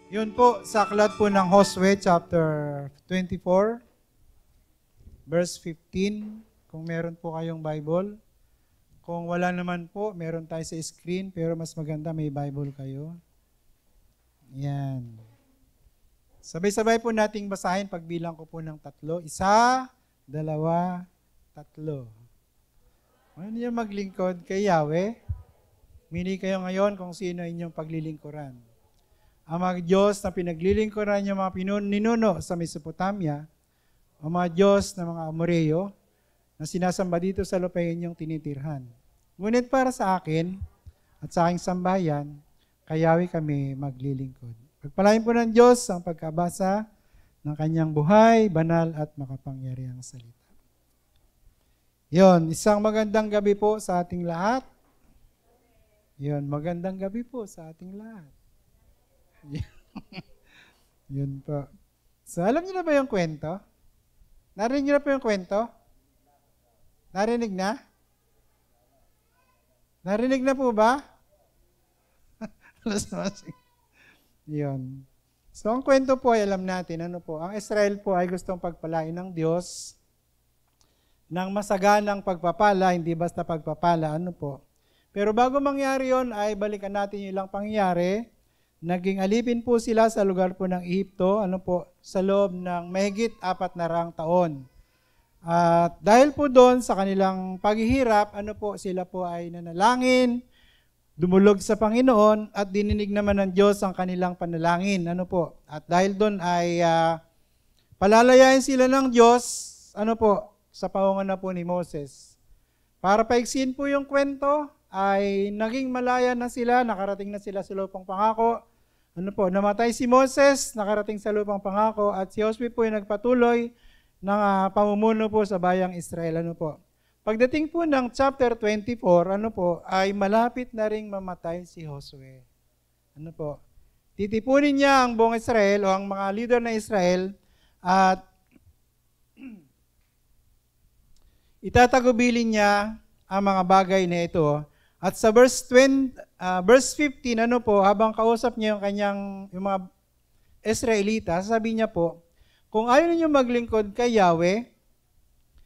Yun po, sa aklat po ng Josue, chapter 24, verse 15. Kung meron po kayong Bible. Kung wala naman po, meron tayo sa screen, pero mas maganda may Bible kayo. Yan. Sabay-sabay po nating basahin pagbilang ko po ng 3. 1, 2, 3. Ano niyo maglingkod kay Yahweh? Mili kayo ngayon kung sino inyong paglilingkuran. Ang mga Diyos na pinaglilingkuran niyo mga ninuno sa Mesopotamia, ang mga Diyos na mga Amoreo na sinasamba dito sa lupa inyong tinitirhan. Ngunit para sa akin at sa aking sambayan, kay Yahweh kami maglilingkod. Pagpalain po ng Diyos ang pagkabasa ng kanyang buhay, banal at makapangyarihang salita. Yon, isang magandang gabi po sa ating lahat. Yon, magandang gabi po sa ating lahat. Yun po. So, alam niyo na ba yung kwento? Narinig niyo na po yung kwento? Narinig na? Narinig na po ba? Yun. So, ang kwento po ay alam natin, ano po, ang Israel po ay gustong pagpalain ng Diyos ng masaganang pagpapala, hindi basta pagpapala, ano po. Pero bago mangyari yon ay balikan natin yung ilang pangyayari. Naging alipin po sila sa lugar po ng Ehipto, ano po, sa loob ng mahigit 400 taon. At dahil po doon sa kanilang paghihirap, ano po, sila po ay nanalangin, dumulog sa Panginoon at dininig naman ng Diyos ang kanilang panalangin, ano po. At dahil doon ay palalayain sila ng Diyos, ano po, sa paungan na po ni Moses. Para paiksin po yung kwento, ay naging malaya na sila, nakarating na sila sa lupang pangako. Ano po, namatay si Moses, nakarating sa lupang pangako, at si Josue po ay nagpatuloy ng pamumuno po sa bayang Israel. Ano po. Pagdating po ng chapter 24, ano po, ay malapit na ring mamatay si Josue. Ano po, titipunin niya ang buong Israel o ang mga leader ng Israel at itatagubilin niya ang mga bagay na ito. At sa verse 15, ano po, habang kausap niya yung mga Israelita, sabi niya po, kung ayaw ninyo maglingkod kay Yahweh,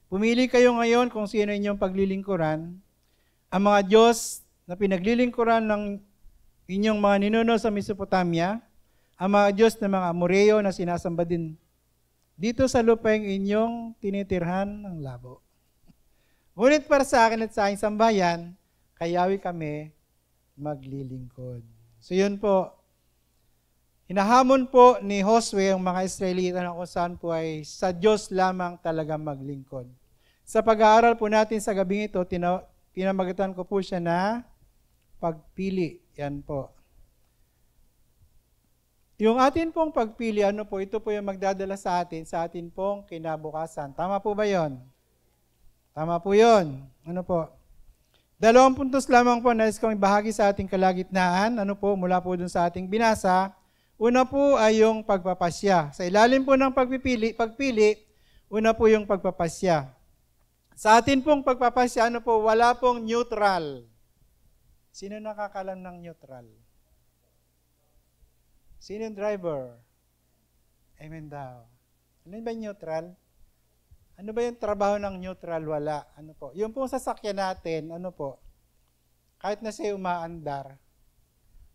pumili kayo ngayon kung sino inyong paglilingkuran. Ang mga Diyos na pinaglilingkuran ng inyong mga ninuno sa Mesopotamia, ang mga Diyos na mga Amoreo na sinasamba din dito sa lupang inyong tinitirhan ng labo. Ngunit para sa akin at sa aking sambayan, kay Yahweh kami maglilingkod. So yun po, hinahamon po ni Josue ang mga Israelita na kung saan po ay sa Diyos lamang talaga maglingkod. Sa pag-aaral po natin sa gabing ito, pinamagatan ko po siya na pagpili. Yan po. Yung atin pong pagpili, ano po, ito po yung magdadala sa atin pong kinabukasan. Tama po ba yon? Tama po yun. Ano po? 2 puntos lamang po nais kong ibahagi sa ating kalagitnaan. Ano po, mula po dun sa ating binasa. Una po ay yung pagpapasya. Sa ilalim po ng pagpili, una po yung pagpapasya. Sa atin pong pagpapasya, ano po, wala pong neutral. Sino nakakalam ng neutral? Sino yung driver? Amen daw. Ano ba yung neutral? Ano ba yung trabaho ng neutral? Wala. Ano po? Yung pong sasakyan natin, ano po? Kahit na siya umaandar.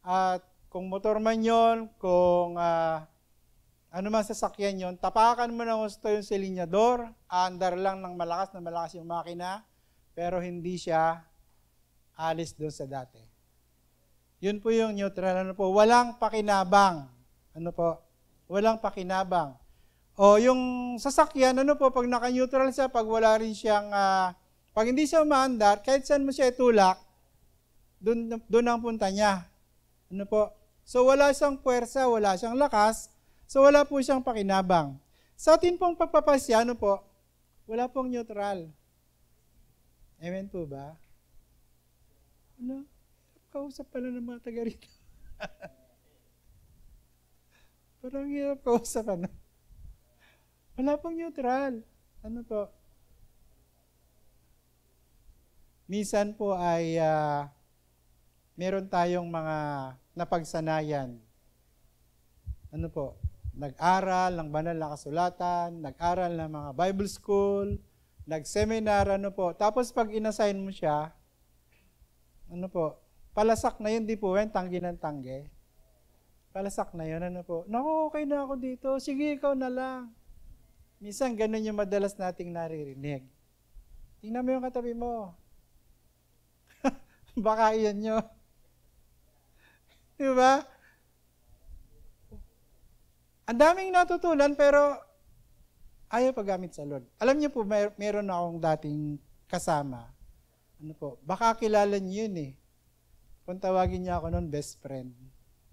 At kung motor man yun, kung ano man sasakyan yun, tapakan mo ng gusto yung silinyador, aandar lang ng malakas na malakas yung makina, pero hindi siya alis doon sa dati. Yun po yung neutral. Ano po? Walang pakinabang. Ano po? Walang pakinabang. O yung sasakyan, ano po, pag naka-neutral siya, pag wala rin siyang, pag hindi siya umaandar, kahit saan mo siya itulak, doon ang punta niya. Ano po? So wala siyang puwersa, wala siyang lakas, so wala po siyang pakinabang. Sa atin pong pagpapasya, ano po, wala pong neutral. Amen po ba? Ano? Kausap pala ng mga taga rito. Parang hirap kausap, ano? Wala pong neutral. Ano po? Minsan po ay meron tayong mga napagsanayan ano po, nag-aral ng banal na kasulatan, nag-aral ng mga Bible school, nag-seminar, ano po. Tapos pag inassign mo siya, ano po, palasak na yun, di po yan, tanggi ng tanggi. Palasak na yun, ano po. Naku, okay na ako dito. Sige, ikaw na lang. Minsan, ganun yung madalas nating naririnig. Tingnan mo yung katabi mo. Baka iyan nyo. Di ba? Ang daming natutunan, pero ayaw paggamit sa Lord. Alam niyo po, meron akong dating kasama. Ano po, baka kilala niyo yun eh. Kung tawagin niya ako noon, best friend.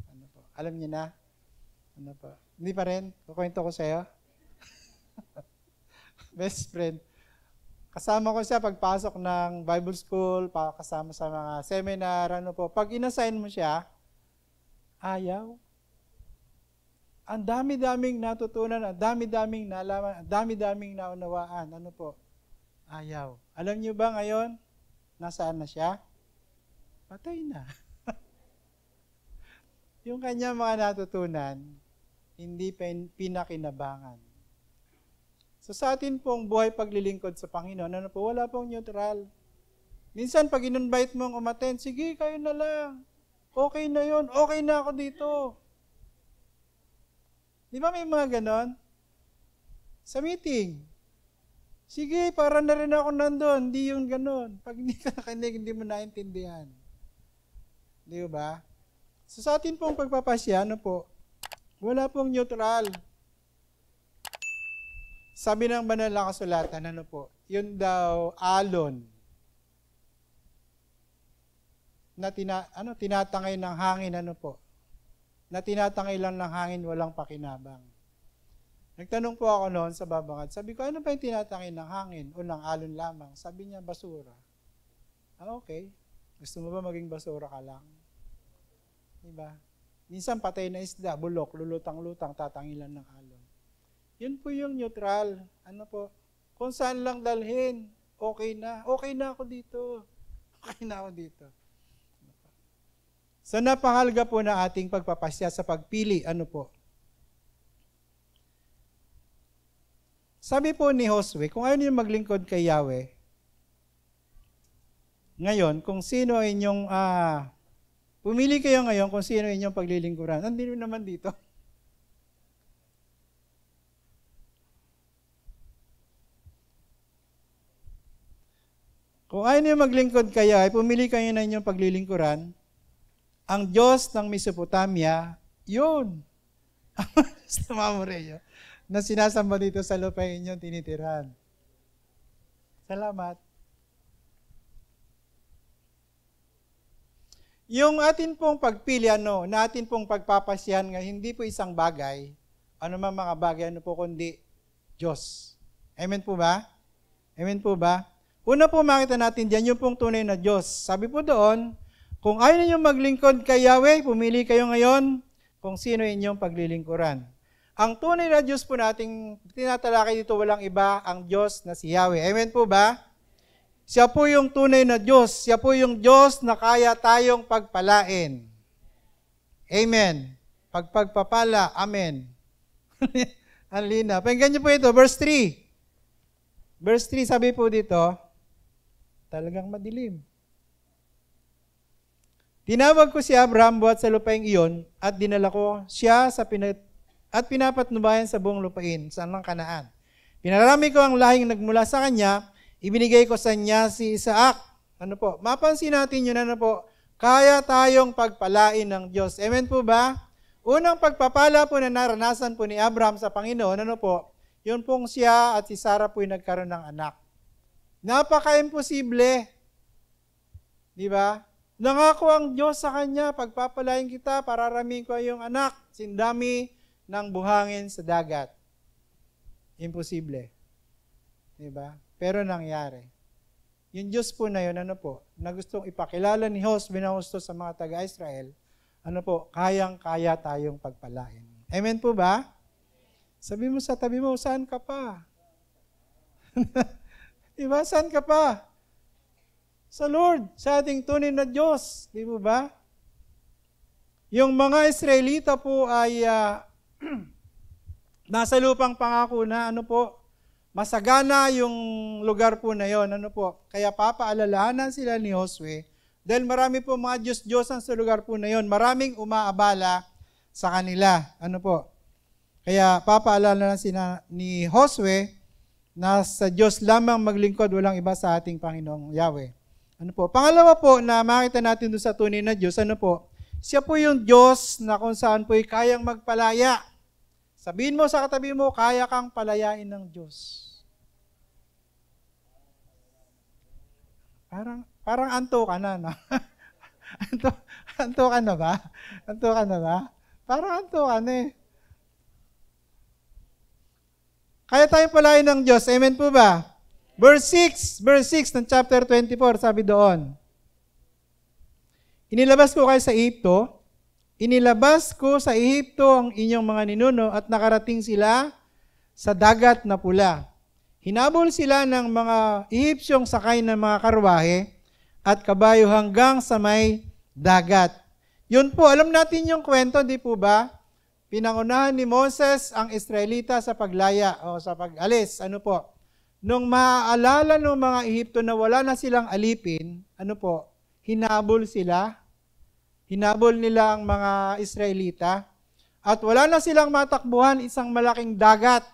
Ano po, alam niyo na? Ano po, hindi pa rin? Kukwento ko sa'yo? Best friend. Kasama ko siya pagpasok ng Bible school, kasama sa mga seminar, ano po. Pag inassign mo siya, ayaw. Ang dami-daming natutunan, ang dami-daming nalaman, ang dami-daming naunawaan. Ano po? Ayaw. Alam niyo ba ngayon, nasaan na siya? Patay na. Yung kanya mga natutunan, hindi pinakinabangan. So sa atin pong buhay paglilingkod sa Panginoon, ano po, wala pong neutral. Minsan pag in-invite mong umattend, sige, kayo na lang. Okay na yun. Okay na ako dito. Di ba may mga ganon? Sa meeting. Sige, para na rin ako nandun. Hindi yun ganon. Pag hindi ka nakinig, hindi mo naintindihan. Di ba? So sa atin pong pagpapasya, ano po, wala pong neutral. Sabi ng banal na kasulatan, ano po, yun daw alon na tinatangay ng hangin, ano po, na tinatangay lang ng hangin, walang pakinabang. Nagtanong po ako noon sa babangad, sabi ko, ano ba yung tinatangay ng hangin o ng alon lamang? Sabi niya, basura. Okay. Gusto mo ba maging basura ka lang? Diba? Minsan patay na isda, bulok, lulutang-lutang, tatangilan ng alon. Yun po yung neutral. Ano po? Kung saan lang dalhin, okay na. Okay na ako dito. Okay na ako dito. So napakahalaga po na ating pagpapasya sa pagpili. Ano po? Sabi po ni Josue, kung ayaw niyo maglingkod kay Yahweh, ngayon, kung sino inyong, pumili kayo ngayon kung sino inyong paglilingkuran. Nandito naman dito. Kung ayaw niyo maglingkod kaya, ay pumili kayo na inyong paglilingkuran, ang Diyos ng Mesopotamia, yun. Sa Mamoreo, na sinasamba dito sa lupa inyong tinitirahan. Salamat. Yung atin pong pagpili, na atin pong pagpapasyahan nga, hindi po isang bagay, ano man mga bagay, ano po kundi Diyos. Amen po ba? Amen po ba? Una po makita natin dyan, yung pong tunay na Diyos. Sabi po doon, kung ayaw ninyong maglingkod kay Yahweh, pumili kayo ngayon kung sino inyong paglilingkuran. Ang tunay na Diyos po nating tinatalakay dito, walang iba, ang Diyos na si Yahweh. Amen po ba? Siya po yung tunay na Diyos. Siya po yung Diyos na kaya tayong pagpalain. Amen. Pagpagpapala. Amen. Ang lina. Pakinggan niyo po ito, verse 3. Verse 3, sabi po dito, talagang madilim. Tinawag ko si Abraham buhat sa lupain iyon at dinala ko siya at pinapatnubayan sa buong lupain sa Kanaan. Pinarami ko ang lahing nagmula sa kanya, ibinigay ko sa niya si Isaac. Ano po? Mapansin natin yun, ano po? Kaya tayong pagpalain ng Diyos. Amen po ba? Unang pagpapala po na naranasan po ni Abraham sa Panginoon, ano po? Yun pong siya at si Sarah po yung nagkaroon ng anak. Napaka-imposible. Di ba? Nangako ang Diyos sa kanya, pagpapalain kita, pararamin ko yung anak, sindami ng buhangin sa dagat. Imposible. Di ba? Pero nangyari. Yung Diyos po na yun, ano po, na gustong ipakilala ni Binahusto sa mga taga-Israel, ano po, kayang-kaya tayong pagpalain. Amen po ba? Sabi mo sa tabi mo, saan ka pa? Diba? Saan ka pa? Sa Lord, sa ating tunay na Diyos. Di ba? Yung mga Israelita po ay nasa lupang pangako na masagana yung lugar po na yon. Kaya papaalalahanan sila ni Josue dahil marami po mga Diyos-Diyosan sa lugar po na yon. Maraming umaabala sa kanila. Kaya papaalalahanan sila ni Josue na sa Diyos lamang maglingkod, walang iba sa ating Panginoong Yahweh. Pangalawa po na makita natin doon sa tunay na Diyos, siya po yung Diyos na kung saan po'y kayang magpalaya. Sabihin mo sa katabi mo, kaya kang palayain ng Diyos. Parang anto ka na, no? Anto ka na ba? Anto ka na ba? Parang anto ka na eh. Kaya tayong palayain ng Diyos. Amen po ba? Verse 6 ng chapter 24, sabi doon, inilabas ko kayo sa Ehipto, inilabas ko sa Ehipto ang inyong mga ninuno at nakarating sila sa dagat na pula. Hinabol sila ng mga Ehipsyong sakay ng mga karwahe at kabayo hanggang sa may dagat. Yun po, alam natin yung kwento, di po ba? Pinangunahan ni Moses ang Israelita sa paglaya o sa pag-alis. Nung maaalala ng mga Ehipto na wala na silang alipin, hinabol sila. Hinabol nila ang mga Israelita. At wala na silang matakbuhan, isang malaking dagat.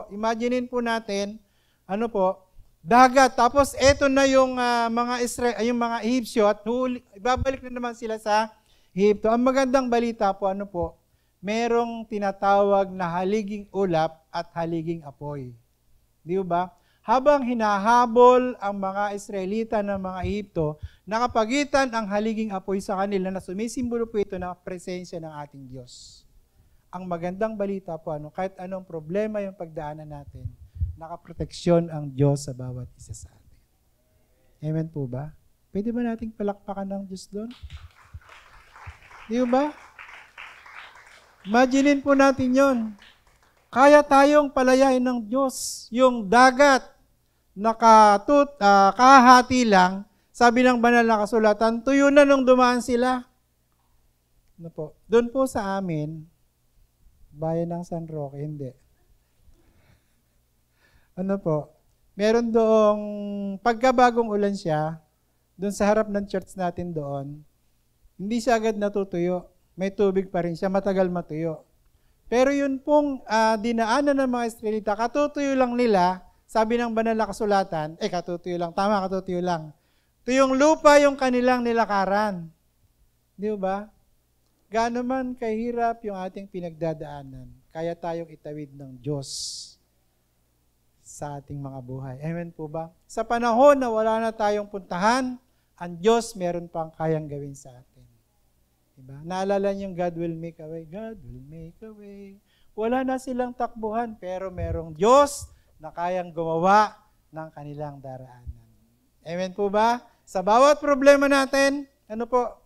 Imaginein po natin, dagat. Tapos eto na yung yung mga Ehipsyo at ibabalik na naman sila sa Ehipto. Ang magandang balita po, merong tinatawag na haliging ulap at haliging apoy. Di ba? Habang hinahabol ang mga Israelita ng mga Ehipto, nakapagitan ang haliging apoy sa kanila na sumisimbolo po ito ng presensya ng ating Diyos. Ang magandang balita po, kahit anong problema yung pagdaanan natin, nakaproteksyon ang Diyos sa bawat isa sa atin. Amen po ba? Pwede ba nating palakpakan ng Diyos doon? Di ba? Imaginein po natin yon. Kaya tayong palayain ng Diyos. Yung dagat na kahati lang, sabi ng banal na kasulatan, tuyo na nung dumaan sila. Doon po sa amin, bayan ng San Roque, hindi. Meron doong, pagkabagong ulan siya, doon sa harap ng church natin doon, hindi siya agad natutuyo. May tubig pa rin siya, matagal matuyo. Pero yun pong dinaanan ng mga Israelita, katutuyo lang nila, sabi ng banal na kasulatan, katutuyo lang, tama, katutuyo lang. Tuyong lupa yung kanilang nilakaran. Di ba? Gaano man kahirap yung ating pinagdadaanan, kaya tayong itawid ng Diyos sa ating mga buhay. Amen po ba? Sa panahon na wala na tayong puntahan, ang Diyos meron pang kayang gawin sa atin. Diba? Naalala niyo yung God will make a way? God will make a way. Wala na silang takbuhan, pero merong Diyos na kayang gumawa ng kanilang daraanan. Amen po ba? Sa bawat problema natin,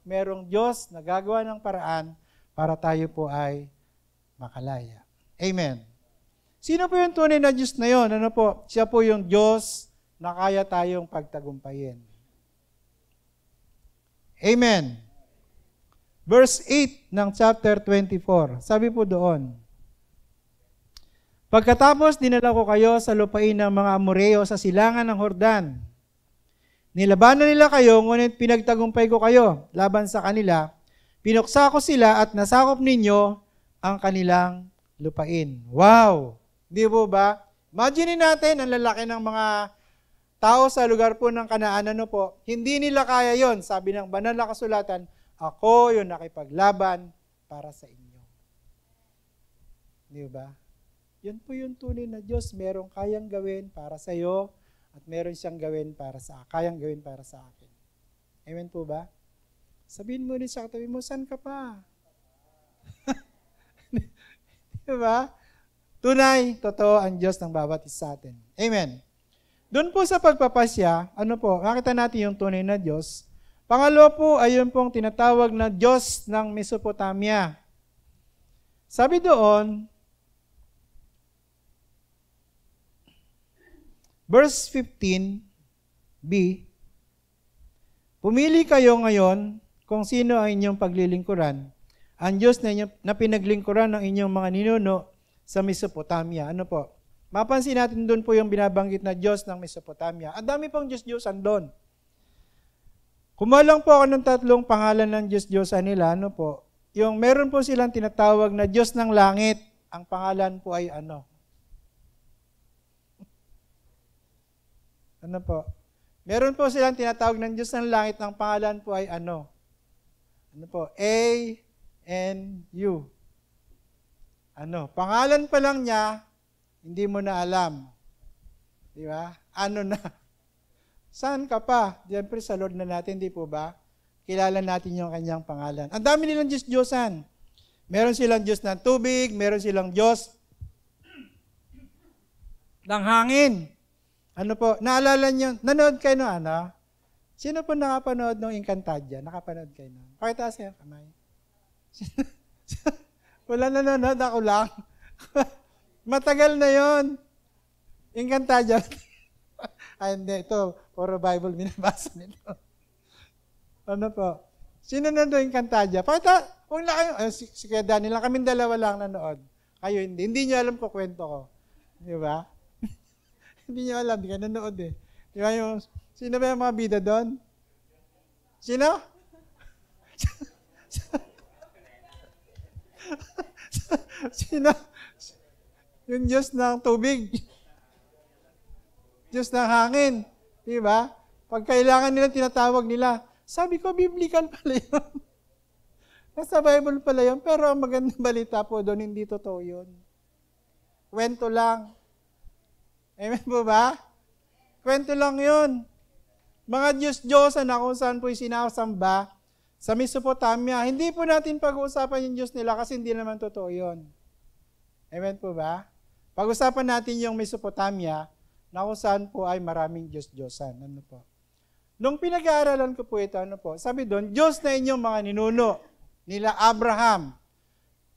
merong Diyos na gagawa ng paraan para tayo po ay makalaya. Amen. Sino po yung tunay na Diyos na yun? Siya po yung Diyos na kaya tayong pagtagumpayin. Amen. Verse 8 ng chapter 24. Sabi po doon, pagkatapos dinala ko kayo sa lupain ng mga Amoreo sa silangan ng Jordan. Nilabanan nila kayo, ngunit pinagtagumpay ko kayo laban sa kanila. Pinuksa ko sila at nasakop ninyo ang kanilang lupain. Wow! Di po ba? Imagine natin ang lalaki ng mga tao sa lugar po ng Kanaan. Hindi nila kaya yon. Sabi ng banal na kasulatan, ako yung nakipaglaban para sa inyo. Di ba? Yan po yung tunay na Diyos. Merong kayang gawin para sa iyo at meron siyang kayang gawin para sa akin. Amen po ba? Sabihin mo rin sa katabi mo, saan ka pa? Di ba? Tunay, totoo ang Diyos ng bawat isa sa atin. Amen. Doon po sa pagpapasya, makita natin yung tunay na Diyos. Pangalawa po ay yung pong tinatawag na Diyos ng Mesopotamia. Sabi doon, verse 15b, pumili kayo ngayon kung sino ang inyong paglilingkuran. Ang Diyos na pinaglingkuran ng inyong mga ninuno sa Mesopotamia. Ano po? Mapansin natin doon po yung binabanggit na Diyos ng Mesopotamia. Ang dami pong Diyos-Diyosan doon. Kumalang po ako ng 3 pangalan ng Diyos-Diyosan nila. Ano po? Yung meron po silang tinatawag na Diyos ng Langit. Ang pangalan po ay ano? Ano po? Meron po silang tinatawag ng Diyos ng Langit. Ang pangalan po ay ano? Ano po? A-N-U. Ano? Pangalan pa lang niya, hindi mo na alam. Di ba? Ano na? Saan ka pa? Siyempre sa Lord na natin, di po ba? Kilala natin yung kanyang pangalan. Ang dami nilang Diyos-Diyosan. Meron silang Diyos ng tubig, meron silang Diyos ng hangin. Ano po? Naalala niyo? Nanood kayo ng ano? Sino po nakapanood ng Encantadia? Nakapanood kayo nun? Pakita siya kamay. Wala nanonood, ako lang. Matagal na yon. Encantadia. Ay, hindi. Ito, puro Bible binabasa nito. Ano po? Sino nanonood Encantadia? Pakita, huwag na kayo. Si Kuya Daniel lang. Kaming dalawa lang nanood. Kayo hindi. Hindi nyo alam ko kwento ko. Di ba? Hindi nyo alam. Hindi ka nanood eh. Di ba yung, sino ba yung mga bida doon? Sino? Sino? Yung Diyos ng tubig. Diyos ng hangin. Di ba? Pag kailangan nila, tinatawag nila. Sabi ko, biblical pala yun. Nasa Bible pala yun. Pero ang magandang balita po doon, hindi totoo yun. Kwento lang. Amen po ba? Kwento lang yun. Mga Diyos-Diyosan na kung saan po'y sinasamba sa Mesopotamia, hindi po natin pag-uusapan yung Diyos nila kasi hindi naman totoo yun. Amen po ba? Pag-usapan natin yung Mesopotamia na kung saan po ay maraming Diyos-Diyosan. Ano po? Nung pinag-aaralan ko po ito, ano po? Sabi doon, Diyos na inyong mga ninuno nila Abraham.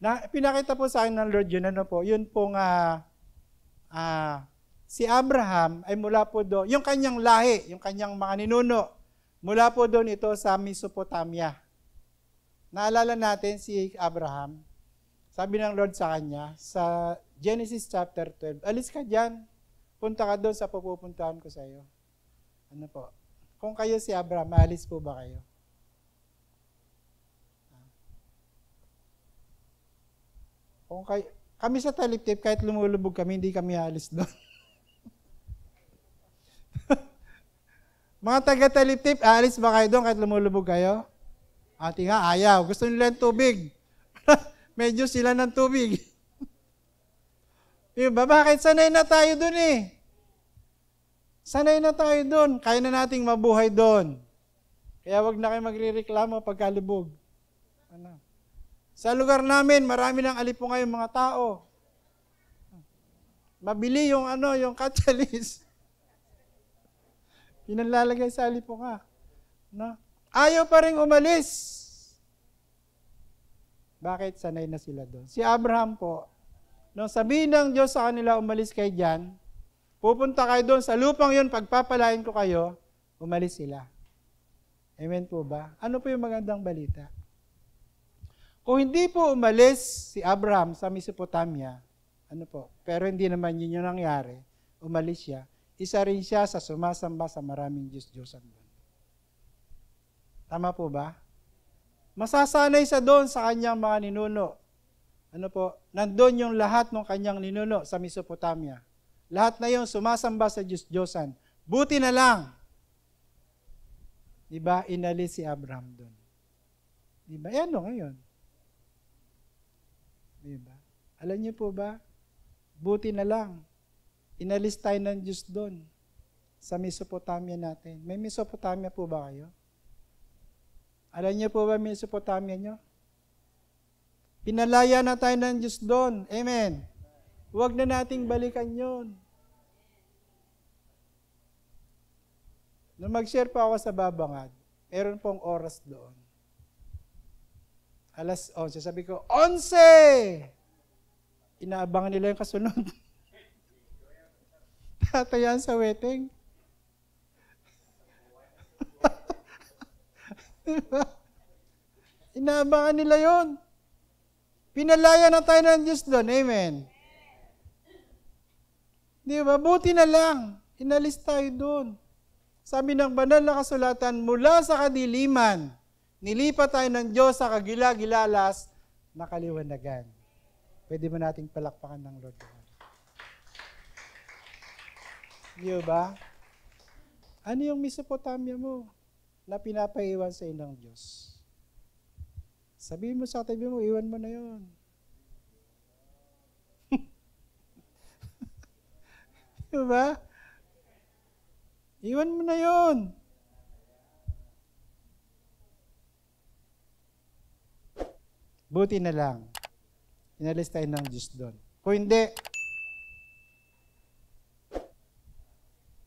Na, pinakita po sa akin ng Lord yun, ano po? Yun pong si Abraham ay mula po doon, yung kanyang lahi, yung kanyang mga ninuno, mula po doon ito sa Mesopotamia. Naalala natin si Abraham, sabi ng Lord sa kanya, sa Genesis chapter 12, alis ka dyan, punta ka doon sa pupuntahan ko sa iyo. Ano po? Kung kayo si Abraham, alis po ba kayo? Kung kayo, kami sa Taliptip, kahit lumulubog kami, hindi kami alis doon. Mga taga-Taliptip, aalis ba kayo doon kahit lumulubog kayo? Ati nga, ayaw. Gusto nila ng tubig. Medyo sila ng tubig. Diba? Bakit? Sanay na tayo doon eh. Sanay na tayo doon. Kaya na nating mabuhay doon. Kaya wag na kayo magre-reklamo pagkalubog. Ano? Sa lugar namin, marami ng alipong ngayong mga tao. Mabili yung yung catalyst. Pinalalagay sa alipunga. No? Ayaw pa rin umalis. Bakit? Sanay na sila doon. Si Abraham po, nung sabihin ng Diyos sa kanila, umalis kayo dyan, pupunta kayo doon sa lupang yun, pagpapalain ko kayo, umalis sila. Amen po ba? Ano po yung magandang balita? Kung hindi po umalis si Abraham sa Mesopotamia, ano po, pero hindi naman yun yung nangyari, umalis siya, isa rin siya sa sumasamba sa maraming Diyos-Diyosan doon. Tama po ba? Masasanay sa doon sa kanyang mga ninuno. Ano po? Nandun yung lahat ng kanyang ninuno sa Mesopotamia. Lahat na yung sumasamba sa Diyos-Diyosan. Buti na lang. Diba? Inalis si Abraham doon. Diba? Yan ngayon. Diba? Alam niyo po ba? Buti na lang. Inalis tayo ng Diyos doon sa Mesopotamia natin. May Mesopotamia po ba kayo? Alam niyo po ba Mesopotamia nyo? Pinalaya na tayo ng Diyos doon. Amen. Huwag na nating balikan yun. Nung mag-share pa ako sa Babangad, meron pong oras doon. Alas 11, sabi ko, 11! Inaabangan nila yung kasunod. Tatayan sa wedding. Diba? Inaabangan nila yon. Pinalaya na tayo ng Diyos doon. Amen. Di ba? Buti na lang. Inalis tayo doon. Sabi ng banal na kasulatan, mula sa kadiliman, nilipat tayo ng Diyos sa kagila-gilalas na kaliwanagan. Pwede ba nating palakpakan ng Lord? Di ba? Ano yung Mesopotamia mo na pinapaiwan sa inang Diyos? Sabihin mo sa katabi mo, iwan mo na yun. Diba? Iwan mo na yun. Buti na lang. Inalis tayo ng Diyos doon. Kung hindi,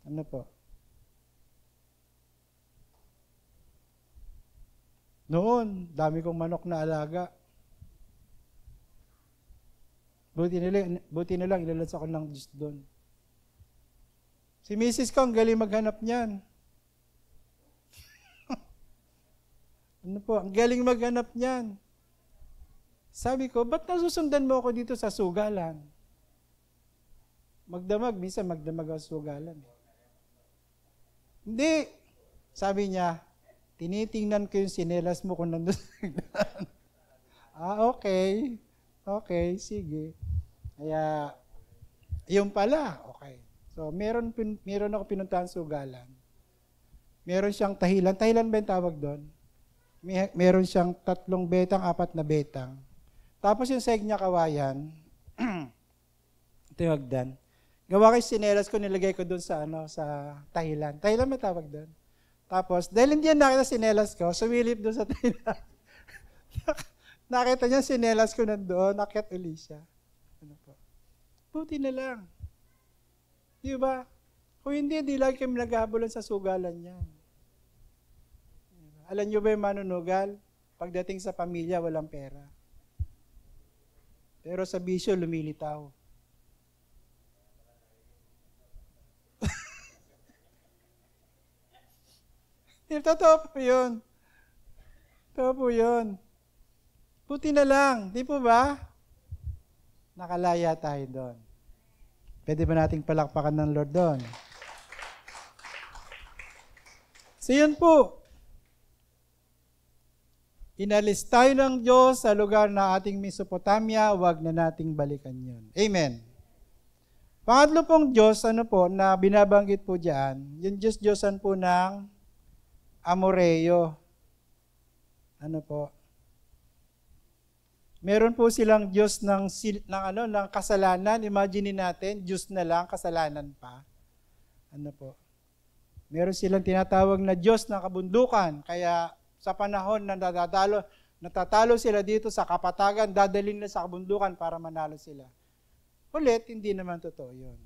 ano po? Noon, dami kong manok na alaga. Buti na lang, ilalas ako ng Diyos doon. Si Mrs. ko, ang galing maghanap niyan. Ano po, ang galing maghanap niyan. Sabi ko, ba't nasusundan mo ako dito sa sugalan? Magdamag, minsan magdamag ang sugalan. Hindi. Sabi niya, tinitingnan ko yung sinelas mo kung nandun sa hagdan. Okay. Okay, sige. Kaya, yung pala, okay. So, meron ako pinuntahan sugalan. Meron siyang tahilan. Tahilan ba yung tawag doon? Meron siyang 3 betang, 4 na betang. Tapos yung seg niya kawayan, ito yung hagdan. Gawa ko yung sinelas ko, nilagay ko doon sa, sa tahilan. Tahilan ba tawag doon? Tapos, dahil hindi yan nakita sinelas ko, sumilip doon sa tahilan. Nakita niya sinelas ko nandoon, nakit uli siya. Ano po? Buti na lang. Di ba? Kung hindi lagi kami naghahabulan sa sugalan niyan. Alam niyo ba yung manunugal? Pagdating sa pamilya, walang pera. Pero sa bisyo, lumilitaw. Totoo po yun. Totoo po yun. Buti na lang, di po ba? Nakalaya tayo doon. Pwede ba nating palakpakan ng Lord doon? So yun po. Inalis tayo ng Diyos sa lugar na ating Mesopotamia, wag na nating balikan yun. Amen. Pangatlo pong Diyos, na binabanggit po diyan, yung Diyos-Diyosan po ng Amoreo. Meron po silang Diyos ng kasalanan. Imagine natin, Diyos na lang, kasalanan pa. Meron silang tinatawag na Diyos ng kabundukan. Kaya sa panahon na natatalo sila dito sa kapatagan, dadalhin na sa kabundukan para manalo sila. Ulit, hindi naman totoo yun.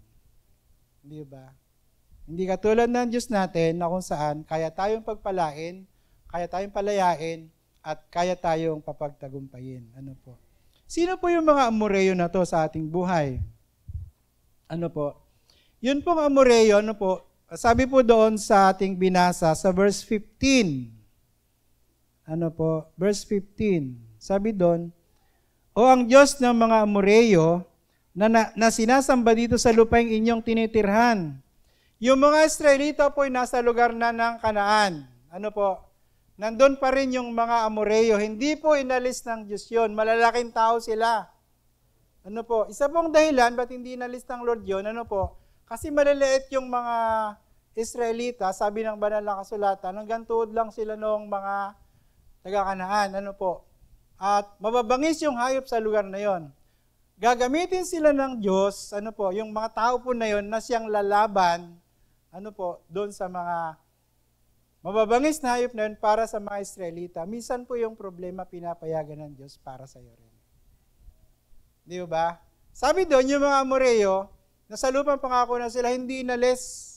Hindi ba? Hindi katulad ng Diyos natin na kung saan kaya tayong pagpalain, kaya tayong palayain, at kaya tayong papagtagumpayin. Sino po yung mga Amoreo na to sa ating buhay? Yun pong Amoreo, sabi po doon sa ating binasa sa verse 15. Verse 15. Sabi doon, o ang Diyos ng mga Amoreo na sinasamba dito sa lupaing inyong tinitirhan. Yung mga Israelita po ay nasa lugar na ng Kanaan. Nandun pa rin yung mga Amoreo. Hindi po inalis ng Diyos yun. Malalaking tao sila. Isa pong dahilan, ba't hindi inalis ng Lord yun? Kasi maliliit yung mga Israelita, sabi ng banal na kasulatan, hanggang tuhod lang sila noong mga taga-Kanaan. At mababangis yung hayop sa lugar na yon. Gagamitin sila ng Diyos, yung mga tao po na yon na siyang lalaban, doon sa mga mababangis na hayop na yun para sa mga Israelita. Minsan po yung problema pinapayagan ng Diyos para sa iyo rin. Di ba? Sabi doon, yung mga Amoreo, nasa lupang pangako na sila, hindi inalis.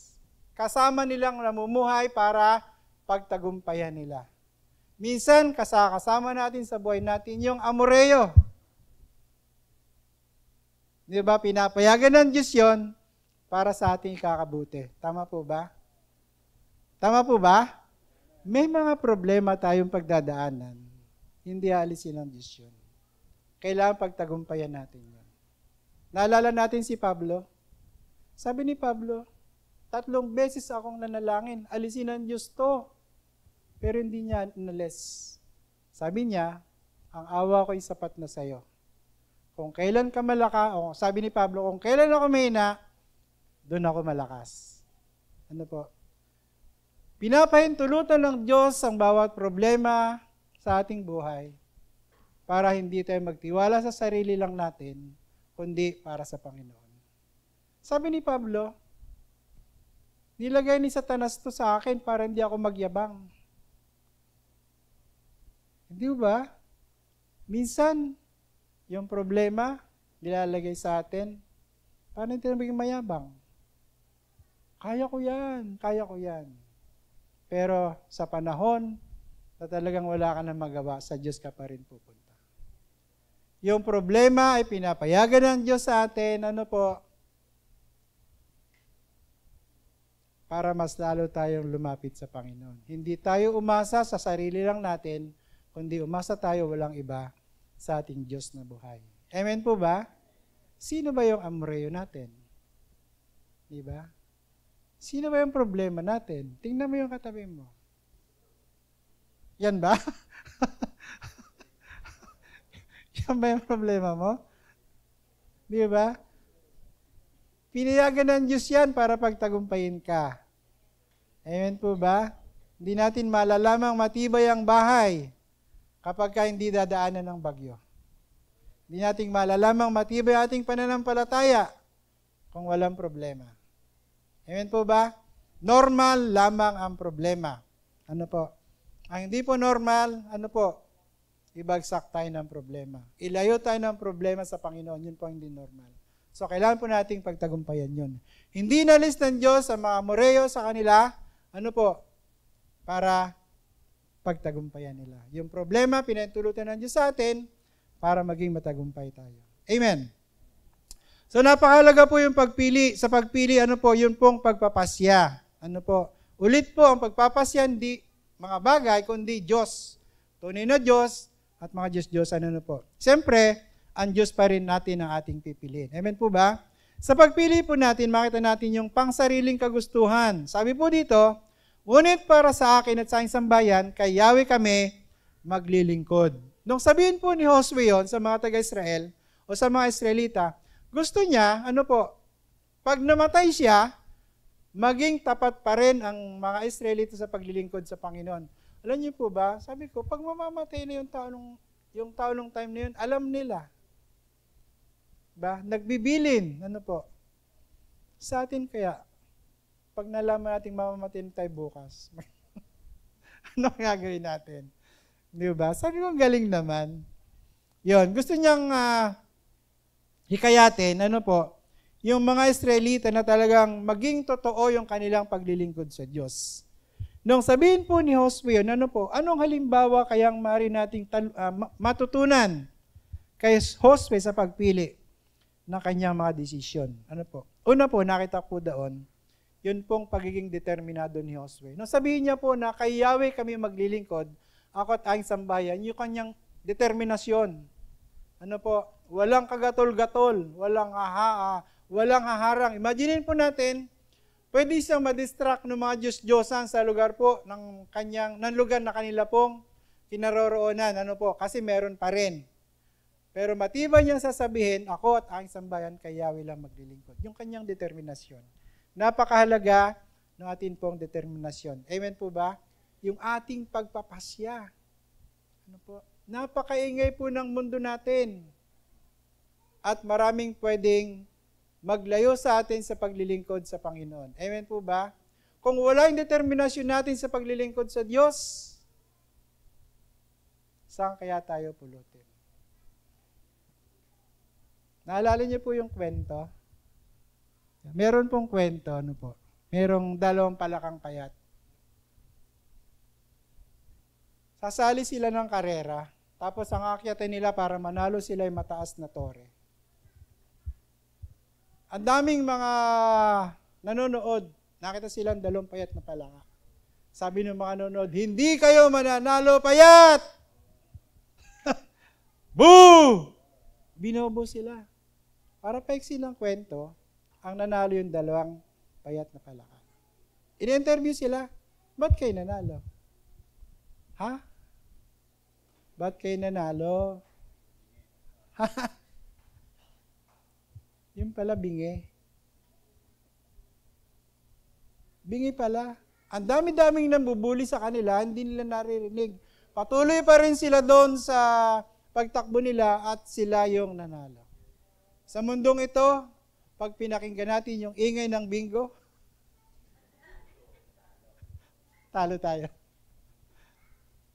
Kasama nilang namumuhay para pagtagumpayan nila. Minsan, kasama natin sa buhay natin yung Amoreo. Di ba? Pinapayagan ng Diyos yun para sa ating kakabuti. Tama po ba? Tama po ba? May mga problema tayong pagdadaanan. Hindi aalisin ng Diyos yun. Kailangan pagtagumpayan natin yun. Naalala natin si Pablo? Sabi ni Pablo, 3 beses akong nanalangin, alisin ng Diyos to. Pero hindi niya inalis. Sabi niya, ang awa ko'y sapat na sa'yo. Kung kailan ka malakas, sabi ni Pablo, kung kailan ako mahina, doon ako malakas. Ano po? Pinapahintulutan ng Diyos ang bawat problema sa ating buhay para hindi tayo magtiwala sa sarili lang natin, kundi para sa Panginoon. Sabi ni Pablo, nilagay ni Satanas to sa akin para hindi ako magyabang. Hindi ba? Minsan, yung problema, nilalagay sa atin, paano hindi maging mayabang? Kaya ko yan. Pero sa panahon na talagang wala ka na magawa, sa Diyos ka pa rin pupunta. Yung problema ay pinapayagan ng Diyos sa atin, para mas lalo tayong lumapit sa Panginoon. Hindi tayo umasa sa sarili lang natin, kundi umasa tayo walang iba sa ating Diyos na buhay. Amen po ba? Sino ba yung amoreo natin? Diba? Sino ba yung problema natin? Tingnan mo yung katabi mo. Yan ba? Yan ba yung problema mo? Diba? Pinayagan ng Diyos yan para pagtagumpayin ka. Amen po ba? Hindi natin malalamang matibay ang bahay kapag hindi dadaanan ng bagyo. Hindi natin malalamang matibay ating pananampalataya kung walang problema. Amen po ba? Normal lamang ang problema. Ano po? Ang hindi po normal, ibagsak tayo ng problema. Ilayo tayo ng problema sa Panginoon, yun po ang hindi normal. So, kailangan po nating pagtagumpayan yun. Hindi nalis ng Diyos ang mga Amoreo sa kanila, para pagtagumpayan nila. Yung problema, pinahintulutan ng Diyos sa atin para maging matagumpay tayo. Amen. So, napakahalaga po yung pagpili. Sa pagpili, yun pong pagpapasya. Ulit po, ang pagpapasya, hindi mga bagay, kundi Diyos. Tunay na Diyos at mga Diyos-Diyosan, Siyempre, ang Diyos pa rin natin ang ating pipiliin. Amen po ba? Sa pagpili po natin, makita natin yung pangsariling kagustuhan. Sabi po dito, ngunit para sa akin at sa aking sambayan, kay Yahweh kami maglilingkod. Nung sabihin po ni Josue yon sa mga taga-Israel o sa mga Israelita, gusto niya, pag namatay siya, maging tapat pa rin ang mga Israelita sa paglilingkod sa Panginoon. Alam niyo po ba, sabi ko, pag mamamatay na yung tao nung time na yun, alam nila. Nagbibilin, Sa atin kaya, pag nalaman natin mamamatay tayo bukas, ano gagawin natin? Di ba? Sabi ko, galing naman. Yon, gusto niyang hikayatin, yung mga Israelita na talagang maging totoo yung kanilang paglilingkod sa Diyos. Nung sabihin po ni Josue, anong halimbawa kayang maaari nating matutunan kay Josue sa pagpili ng kanyang mga desisyon? Una po, nakita po doon, yun pong pagiging determinado ni Josue. Nung sabihin niya po na kay Yahweh kami maglilingkod, ako at aking sambayan, yung kanyang determinasyon. Walang kagatol-gatol, walang haharang. Imaginin po natin, pwede siyang madistract ng mga Diyos-Diyosan sa lugar po ng lugar na kanila pong kinaroroonan. Kasi meron pa rin. Pero matibay niyang sasabihin, ako at aking sambayan kay Yahweh lang maglilingkod. Yung kanyang determinasyon. Napakahalaga ng ating pong determinasyon. Amen po ba? Yung ating pagpapasya. Napakaingay po ng mundo natin. At maraming pwedeng maglayo sa atin sa paglilingkod sa Panginoon. Amen po ba? Kung wala yung determinasyon natin sa paglilingkod sa Diyos, saan kaya tayo pulutin? Naalala niyo po yung kwento? Meron pong kwento, merong 2 palakang payat. Sasali sila ng karera, tapos ang akyatin nila para manalo sila ay mataas na tore. Ang daming mga nanonood, nakita silang 2 payat na palaka. Sabi ng mga nanonood, hindi kayo mananalo payat! Boo! Binobo sila. Para paiksi ng kwento, Ang nanalo yung dalawang payat na palaka. In-interview sila, ba't kayo nanalo? Ha? Ba't kayo nanalo? Ha? Yung pala bingi. Bingi pala. Ang dami-daming nambubuli sa kanila, hindi nila naririnig. Patuloy pa rin sila doon sa pagtakbo nila at sila yung nanalo. Sa mundong ito, pag pinakinggan natin yung ingay ng bingo, talo tayo.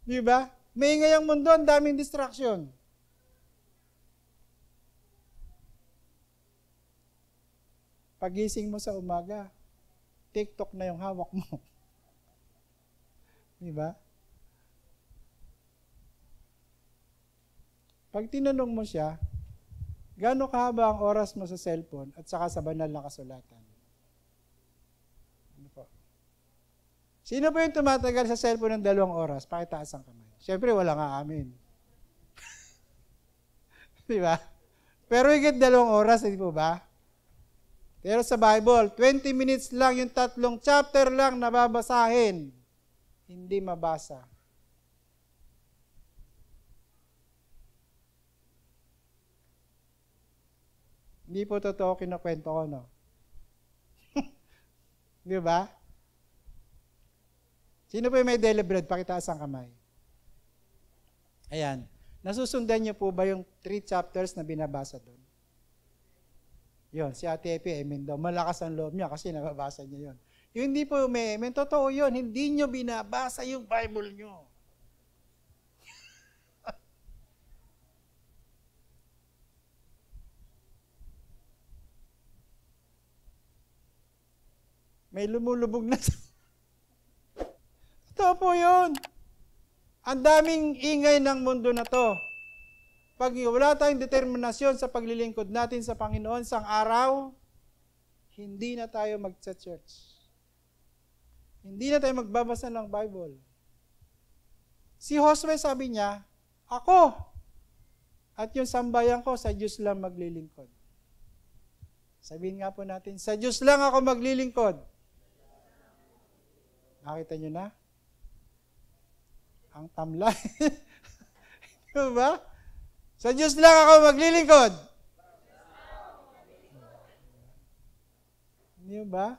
Di ba? May ingay ang mundo, ang daming distraction. Pagising mo sa umaga, TikTok na yung hawak mo. Di ba? Pag tinanong mo siya, gaano kahaba ang oras mo sa cellphone at saka sa banal na kasulatan? Ano po? Sino po yung tumatagal sa cellphone ng 2 oras? Pakitaas ang kamay. Siyempre, wala nga amin. Di ba? Pero higit 2 oras, hindi po ba? Pero sa Bible, 20 minutes lang, yung 3 chapter lang nababasahin. Hindi mabasa. Hindi po totoo kinukwento ko, no? Di ba? Sino po yung may daily bread? Pakitaas ang kamay. Ayan. Nasusundan niyo po ba yung 3 chapters na binabasa doon? Yun, si Ate Epi, amen daw. Malakas ang loob niya kasi nababasa niya yun. Yung hindi po may amen, totoo yun. Hindi niyo binabasa yung Bible niyo. May lumulubog na. Totoo po yun. Ang daming ingay ng mundo na to. Pag wala tayong determinasyon sa paglilingkod natin sa Panginoon sang araw, hindi na tayo mag-church. Hindi na tayo magbabasa ng Bible. Si Josue sabi niya, ako at yung sambayan ko sa Diyos lang maglilingkod. Sabihin nga po natin, sa Diyos lang ako maglilingkod. Nakita nyo na? Ang tamlay. Diba? Sa Diyos lang ako maglilingkod. Hindi ba?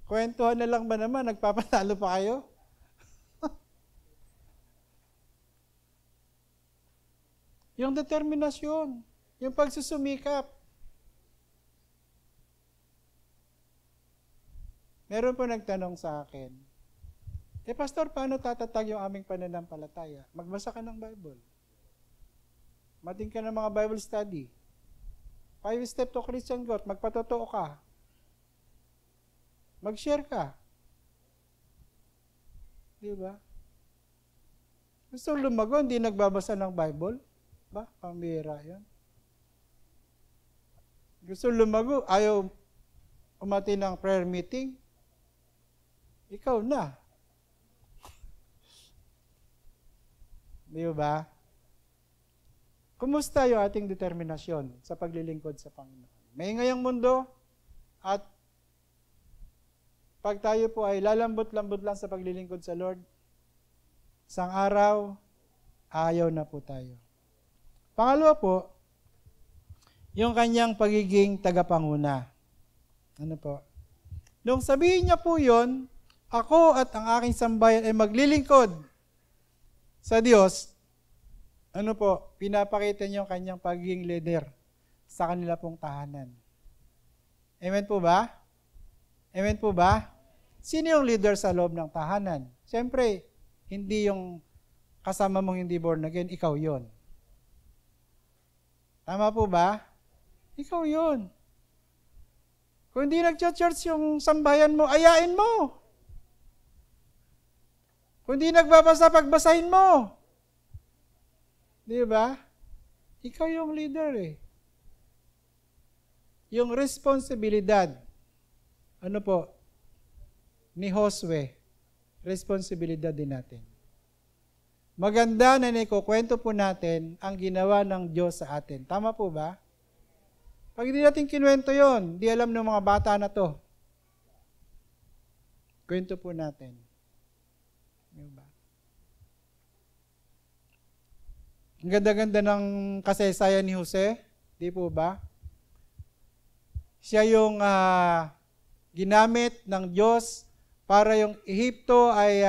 Kwentuhan na lang ba naman? Nagpapatalo pa kayo? Yung determinasyon, yung pagsusumikap. Meron po nagtanong sa akin, Pastor, paano tatatag yung aming pananampalataya? Magbasa ka ng Bible. Mating ka ng mga Bible study. 5 Steps to Christian Growth. Magpatotoo ka. Mag-share ka. Di ba? Gusto lumago, hindi nagbabasa ng Bible? Ba? Pambira yan. Gusto lumago, ayaw umati ng prayer meeting? Ikaw na. Di ba? Kumusta yung ating determinasyon sa paglilingkod sa Panginoon? May ngayong mundo at pag tayo po ay lalambot-lambot lang sa paglilingkod sa Lord, isang araw, ayaw na po tayo. Pangalawa po, yung kanyang pagiging tagapanguna. Ano po? Nung sabihin niya po yon, ako at ang aking sambayan ay maglilingkod sa Diyos, ano po, pinapakita niyo yung kanyang pagiging leader sa kanila pong tahanan. Amen po ba? Amen po ba? Sino yung leader sa loob ng tahanan? Siyempre, hindi yung kasama mong hindi born again, ikaw yon. Tama po ba? Ikaw yon. Kung hindi nag-church yung sambayan mo, ayain mo. Kung di nagbabasa, pagbasahin mo. Di ba? Ikaw yung leader eh. Yung responsibilidad, ano po, ni Josue, responsibilidad din natin. Maganda na naikukwento po natin ang ginawa ng Diyos sa atin. Tama po ba? Pag hindi natin kinuwento yon, di alam ng mga bata na to. Kwento po natin. Diba? Ang ganda-ganda ng kasaysayan ni Jose, di po ba? Siya yung ginamit ng Diyos para yung Ehipto ay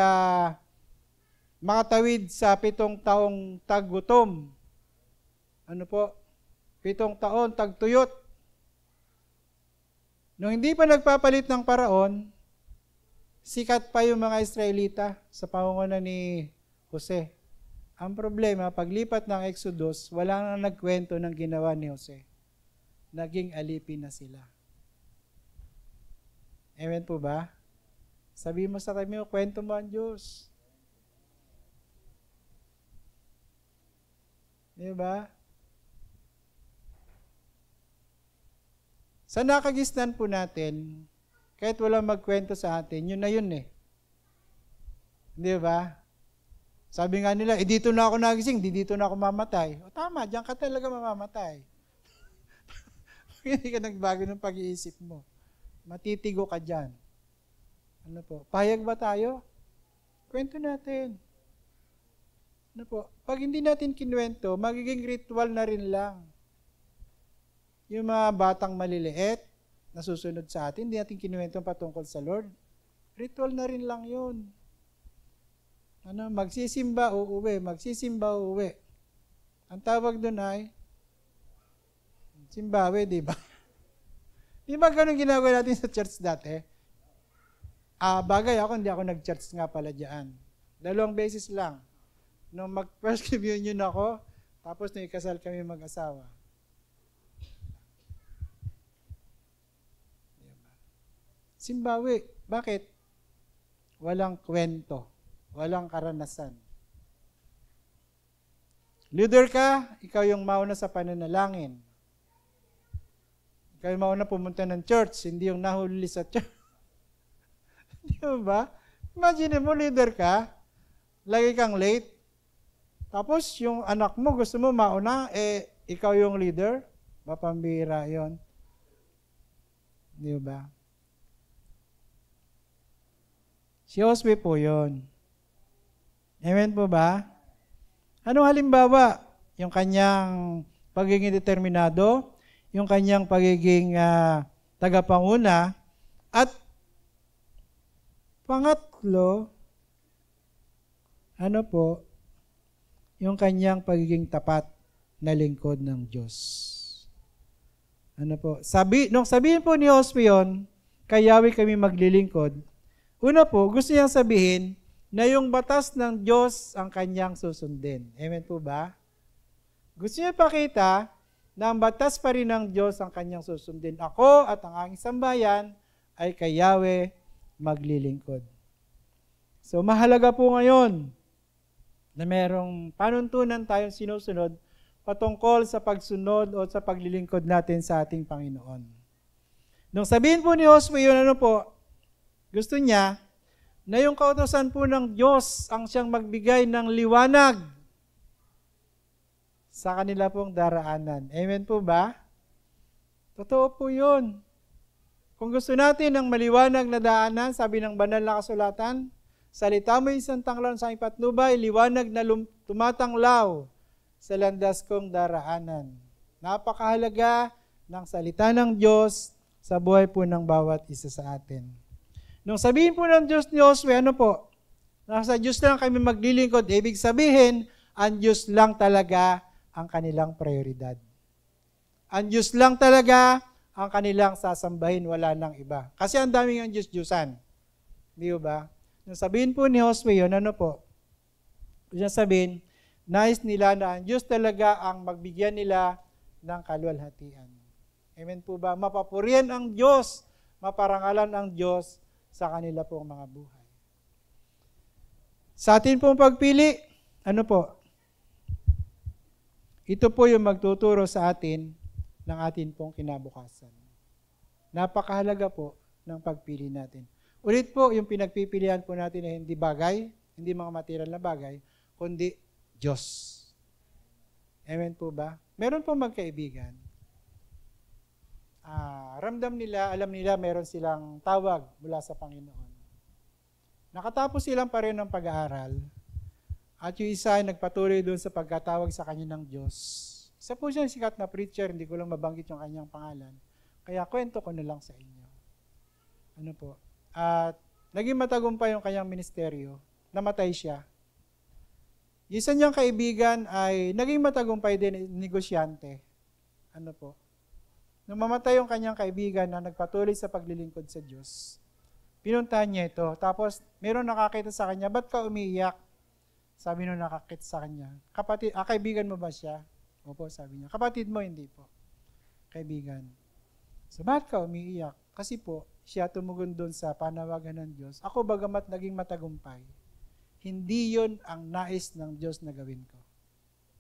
makatawid sa 7 taong taggutom. Ano po? 7 taon tagtuyot. Nung hindi pa nagpapalit ng paraon, sikat pa yung mga Israelita sa pamumuno ni Jose. Ang problema, paglipat ng Exodus, wala nang nagkwento ng ginawa ni Jose. Naging alipin na sila. Amen po ba? Sabi mo sa kami, kwento mo ang Diyos. Di ba? Sa nakagisnan po natin, kahit walang magkwento sa atin, yun na yun eh. Di ba? Sabi nga nila, dito na ako nagising, dito na ako mamatay. O tama, diyan ka talaga mamamatay. Hindi ka nagbago ng pag-iisip mo. Matitigo ka dyan. Ano po? Payag ba tayo? Kwento natin. Ano po? Pag hindi natin kinuwento, magiging ritual na rin lang. Yung mga batang maliliit, na susunod sa atin, hindi natin kinuwento patungkol sa Lord. Ritual na rin lang yun. Ano, magsisimba, uuwi. Magsisimba, uuwi. Ang tawag doon ay simbawe, di ba? Di ba ganun ginagawa natin sa church dati? Bagay ako, hindi ako nag-church nga pala dyan. 2 beses lang. Nung mag-first communion ako, tapos nung ikasal kami mag-asawa. Simbawe. Bakit? Walang kwento. Walang karanasan. Leader ka, ikaw yung mauna sa pananalangin. Ikaw yung mauna pumunta ng church, hindi yung nahuli sa church. Di ba? Imagine mo, leader ka, lagi kang late, tapos yung anak mo gusto mo mauna, ikaw yung leader, mapambira yon. Di ba? Si Josue po yun. Amen po ba? Anong halimbawa? Yung kanyang pagiging determinado, yung kanyang pagiging tagapanguna, at pangatlo, ano po, yung kanyang pagiging tapat na lingkod ng Diyos. Ano po? Nung sabihin po ni Josue yun, kay Yahweh kami maglilingkod, una po, gusto niyang sabihin na yung batas ng Diyos ang kanyang susundin. Amen po ba? Gusto niya pakita na ang batas pa rin ng Diyos ang kanyang susundin. Ako at ang aking sambayan ay kay Yahweh maglilingkod. So mahalaga po ngayon na merong panuntunan tayong sinusunod patungkol sa pagsunod o sa paglilingkod natin sa ating Panginoon. Nung sabihin po ni Josue yun, ano po, gusto niya na yung kautusan po ng Diyos ang siyang magbigay ng liwanag sa kanila pong daraanan. Amen po ba? Totoo po yun. Kung gusto natin ng maliwanag na daanan, sabi ng banal na kasulatan, salita mo isang tanglaw sa aking patnubay, liwanag na tumatanglaw sa landas kong daraanan. Napakahalaga ng salita ng Diyos sa buhay po ng bawat isa sa atin. Nung sabihin po ng Diyos ni Josue, ano po? Nasa Diyos lang kami maglilingkod. Ibig sabihin, ang Diyos lang talaga ang kanilang prioridad. Ang Diyos lang talaga ang kanilang sasambahin, wala nang iba. Kasi ang daming ang Diyos-Diyusan. Di ba? Nung sabihin po ni Josue yun, ano po? Kung sabihin, nais nila na ang Diyos talaga ang magbigyan nila ng kaluwalhatian. Amen po ba? Mapapurihan ang Diyos, maparangalan ang Diyos sa kanila pong mga buhay. Sa atin pong pagpili, ano po? Ito po yung magtuturo sa atin ng atin pong kinabukasan. Napakahalaga po ng pagpili natin. Ulit po, yung pinagpipilian po natin ay hindi bagay, hindi mga material na bagay, kundi Diyos. Amen po ba? Meron po magkaibigan. ramdam nila, alam nila meron silang tawag mula sa Panginoon. Nakatapos silang pa rin ng pag-aaral at yung isa ay nagpatuloy doon sa pagkatawag sa kanya ng Diyos. Isa po siyang sikat na preacher, hindi ko lang mabanggit yung kanyang pangalan. Kaya kwento ko na lang sa inyo. Ano po? At naging matagumpay yung kanyang ministeryo. Namatay siya. Yung isa niyang kaibigan ay naging matagumpay din, negosyante. Ano po? Nung mamatay yung kanyang kaibigan na nagpatuloy sa paglilingkod sa Diyos, pinuntahan niya ito. Tapos, meron nakakita sa kanya, ba't ka umiiyak? Sabi nung nakakita sa kanya, kapatid, kaibigan mo ba siya? Opo, sabi niya. Kapatid mo, hindi po. Kaibigan. So, ba't ka umiiyak? Kasi po, siya tumugon doon sa panawagan ng Diyos. Ako bagamat naging matagumpay, hindi yon ang nais ng Diyos na gawin ko.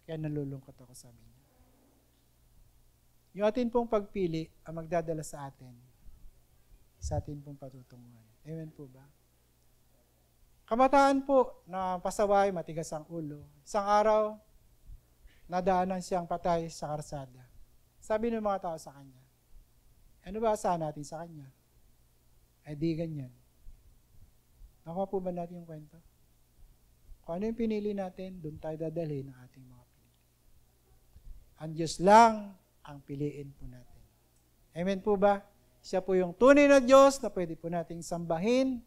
Kaya nalulungkot ako, sabi niya. Yung atin pong pagpili ang magdadala sa atin pong patutunguhan. Amen po ba? Kabataan po na pasaway, matigas ang ulo. Isang araw, nadaanan siyang patay sa karsada. Sabi ng mga tao sa kanya, ano ba asahan natin sa kanya? Ay di ganyan. Nakuha po ba natin yung kwento? Kung ano yung pinili natin, doon tayo dadalhin ng ating mga pinili. Ang Diyos lang ang piliin po natin. Amen po ba? Siya po yung tunay na Diyos na pwede po nating sambahin,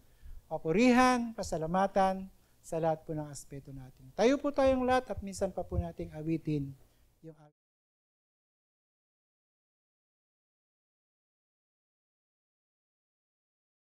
papurihan, pasalamatan sa lahat po ng aspeto natin. Tayo po tayong lahat at minsan pa po nating awitin yung